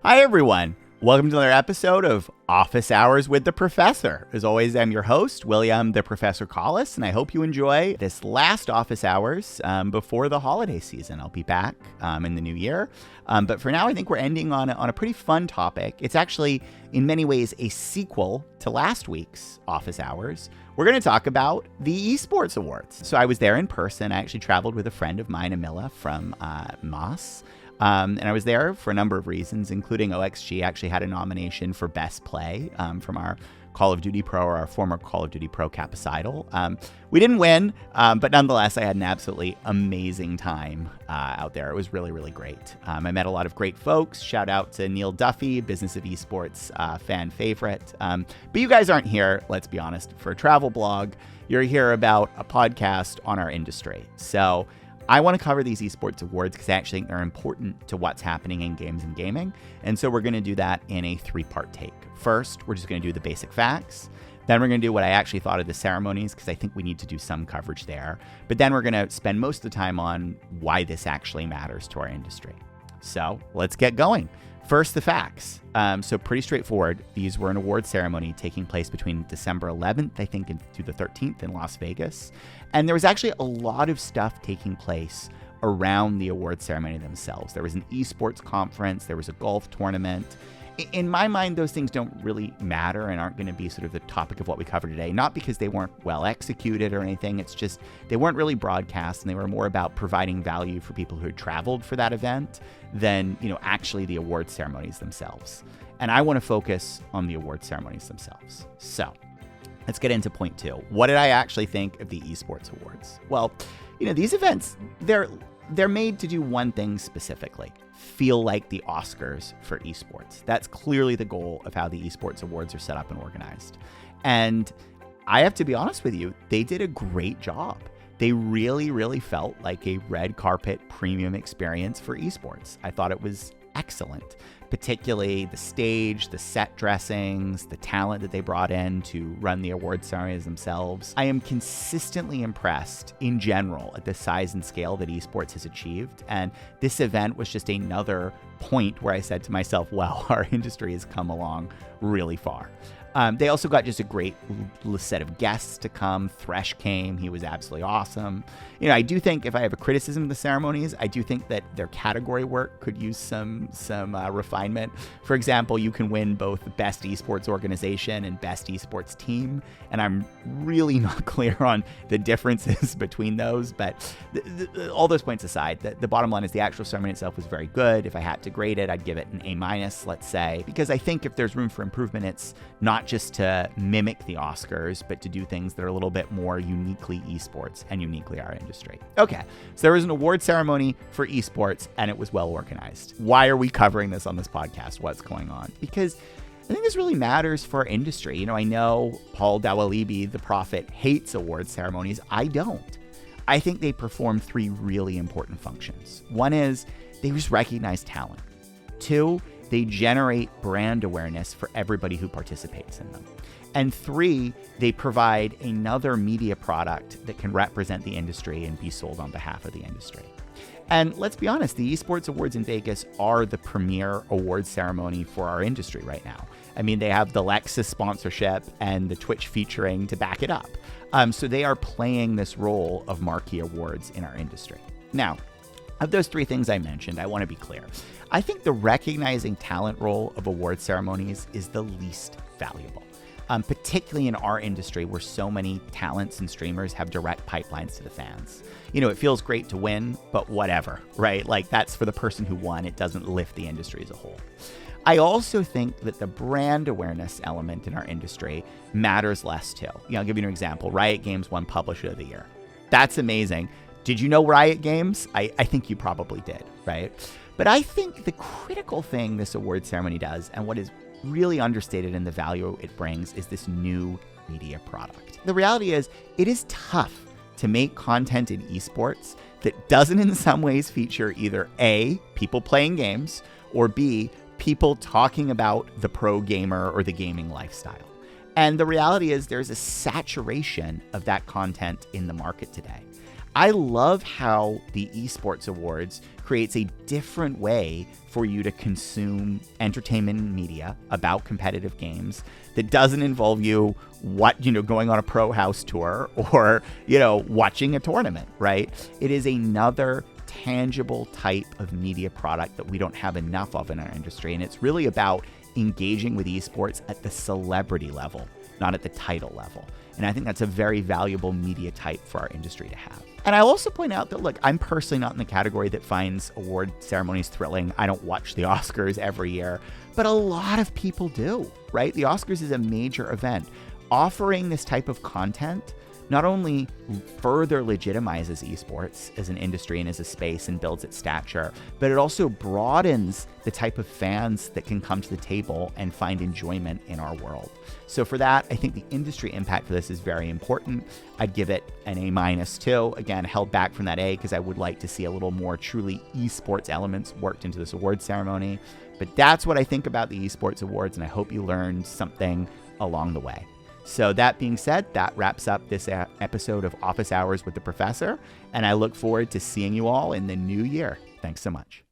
Hi, everyone. Welcome to another episode of Office Hours with the Professor. As always, I'm your host, William the Professor Collis, and I hope you enjoy this last Office Hours before the holiday season. I'll be back in the new year. But for now, I think we're ending on a pretty fun topic. It's actually, in many ways, a sequel to last week's Office Hours. We're going to talk about the Esports Awards. So I was there in person. I actually traveled with a friend of mine, Amila, from Moss. And I was there for a number of reasons, including OXG actually had a nomination for Best Play from our Call of Duty Pro, or our former Call of Duty Pro Capicidal. We didn't win, but nonetheless, I had an absolutely amazing time out there. It was really, really great. I met a lot of great folks. Shout out to Neil Duffy, Business of Esports fan favorite. But you guys aren't here, let's be honest, for a travel blog. You're here about a podcast on our industry. So I want to cover these Esports Awards because I actually think they're important to what's happening in games and gaming. And so we're going to do that in a three-part take. First, we're just going to do the basic facts. Then we're going to do what I actually thought of the ceremonies because I think we need to do some coverage there. But then we're going to spend most of the time on why this actually matters to our industry. So let's get going. First, the facts. So pretty straightforward. These were an award ceremony taking place between December 11th, I think, through the 13th in Las Vegas. And there was actually a lot of stuff taking place around the award ceremony themselves. There was an esports conference. There was a golf tournament. In my mind, those things don't really matter and aren't going to be sort of the topic of what we cover today. Not because they weren't well executed or anything. It's just they weren't really broadcast, and they were more about providing value for people who had traveled for that event than, actually the award ceremonies themselves. And I want to focus on the award ceremonies themselves. So let's get into point two. What did I actually think of the Esports Awards? Well, these events, they're made to do one thing specifically: feel like the Oscars for esports. That's clearly the goal of how the Esports Awards are set up and organized. And I have to be honest with you, they did a great job. They really, really felt like a red carpet premium experience for esports. I thought it was excellent, particularly the stage, the set dressings, the talent that they brought in to run the award ceremonies themselves. I am consistently impressed in general at the size and scale that esports has achieved. And this event was just another point where I said to myself, wow, our industry has come along really far. They also got just a great set of guests to come. Thresh came. He was absolutely awesome. I do think if I have a criticism of the ceremonies, I do think that their category work could use some refinement. For example, you can win both Best Esports Organization and Best Esports Team, and I'm really not clear on the differences between those. But all those points aside, the bottom line is the actual ceremony itself was very good. If I had to grade it, I'd give it an A-, let's say, because I think if there's room for improvement, it's not just to mimic the Oscars, but to do things that are a little bit more uniquely esports and uniquely our industry. Okay, so there was an award ceremony for esports, and it was well organized. Why are we covering this on this podcast? What's going on? Because I think this really matters for our industry. I know Paul Dawalibi, the prophet, hates award ceremonies. I don't. I think they perform three really important functions. One is they just recognize talent. Two, they generate brand awareness for everybody who participates in them. And three, they provide another media product that can represent the industry and be sold on behalf of the industry. And let's be honest, the Esports Awards in Vegas are the premier award ceremony for our industry right now. I mean, they have the Lexus sponsorship and the Twitch featuring to back it up. So they are playing this role of marquee awards in our industry. Now, of those three things I mentioned, I want to be clear. I think the recognizing talent role of award ceremonies is the least valuable, particularly in our industry where so many talents and streamers have direct pipelines to the fans. It feels great to win, but whatever, right? Like, that's for the person who won. It doesn't lift the industry as a whole. I also think that the brand awareness element in our industry matters less too. I'll give you an example. Riot Games won Publisher of the Year. That's amazing. Did you know Riot Games? I think you probably did, right? But I think the critical thing this award ceremony does, and what is really understated in the value it brings, is this new media product. The reality is, it is tough to make content in esports that doesn't in some ways feature either A, people playing games, or B, people talking about the pro gamer or the gaming lifestyle. And the reality is there's a saturation of that content in the market today. I love how the Esports Awards creates a different way for you to consume entertainment media about competitive games that doesn't involve you going on a pro house tour or, watching a tournament, right? It is another tangible type of media product that we don't have enough of in our industry. And it's really about engaging with esports at the celebrity level, not at the title level. And I think that's a very valuable media type for our industry to have. And I'll also point out that, look, I'm personally not in the category that finds award ceremonies thrilling. I don't watch the Oscars every year, but a lot of people do, right? The Oscars is a major event. Offering this type of content not only further legitimizes esports as an industry and as a space and builds its stature, but it also broadens the type of fans that can come to the table and find enjoyment in our world. So for that, I think the industry impact for this is very important. I'd give it an A- too. Again, held back from that A because I would like to see a little more truly esports elements worked into this award ceremony. But that's what I think about the Esports Awards, and I hope you learned something along the way. So that being said, that wraps up this episode of Office Hours with the Professor, and I look forward to seeing you all in the new year. Thanks so much.